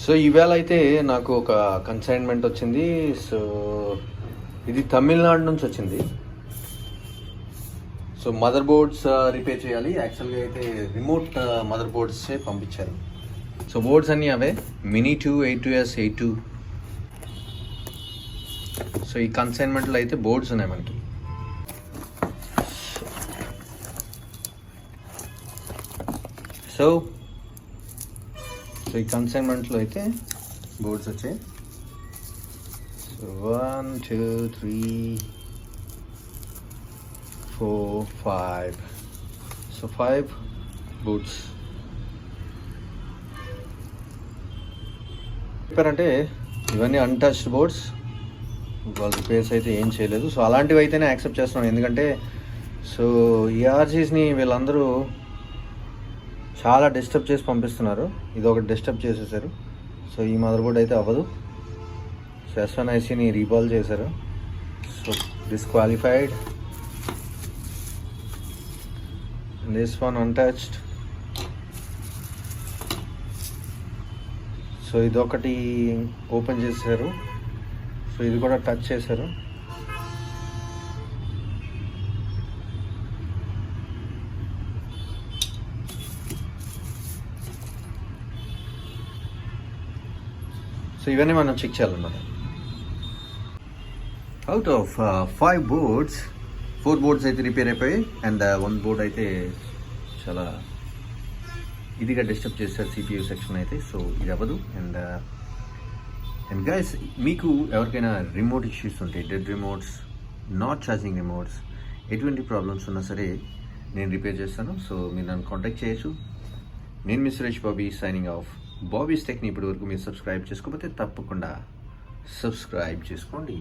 So ఈవేళ అయితే నాకు ఒక కన్సైన్మెంట్ వచ్చింది. సో ఇది తమిళనాడు నుంచి వచ్చింది. సో మదర్ బోర్డ్స్ రిపేర్ చేయాలి. యాక్చువల్గా అయితే రిమోట్ మదర్ బోర్డ్సే పంపించారు. సో బోర్డ్స్ అన్నీ అవే మినీ 2 82S82. సో ఈ కన్సైన్మెంట్లో అయితే బోర్డ్స్ ఉన్నాయి మనకి. సో ఈ కన్సైన్మెంట్లో అయితే బోర్డ్స్ వచ్చాయి. సో 1 2 3 4 5. సో 5 బోర్డ్స్ చెప్పారంటే ఇవన్నీ అన్టచ్డ్ బోర్డ్స్, వాళ్ళ రిపేర్స్ అయితే ఏం చేయలేదు. సో అలాంటివి అయితేనే యాక్సెప్ట్ చేస్తున్నాను. ఎందుకంటే సో ఈఆర్సీస్ని వీళ్ళందరూ చాలా డిస్టర్బ్ చేసి పంపిస్తున్నారు. ఇది ఒకటి డిస్టర్బ్ చేసేసారు. సో ఈ మదర్ బోర్డ్ అయితే అవ్వదు. సో S1ICని రీబాల్ చేశారు. So disqualified. This one untouched. So ఇదొకటి ఓపెన్ చేశారు. సో ఇది కూడా టచ్ చేశారు. సో ఇవన్నీ మనం చెక్ చేయాలన్నమాట. అవుట్ ఆఫ్ 5 బోర్డ్స్ 4 బోర్డ్స్ అయితే రిపేర్ అయిపోయాయి. అండ్ 1 బోర్డ్ అయితే చాలా ఇదిగా డిస్టర్బ్ చేస్తారు CPU సెక్షన్ అయితే. సో ఇది అవ్వదు. అండ్ గైస్, మీకు ఎవరికైనా రిమోట్ ఇష్యూస్ ఉంటే, dead remotes, not charging remotes, ఎటువంటి ప్రాబ్లమ్స్ ఉన్నా సరే నేను రిపేర్ చేస్తాను. సో మీరు నన్ను కాంటాక్ట్ చేయొచ్చు. నేను మీ Suresh Bobby, signing off. Bobby's టెక్ని ఇప్పటి వరకు మీరు సబ్స్క్రైబ్ చేసుకోకపోతే తప్పకుండా సబ్స్క్రైబ్ చేసుకోండి.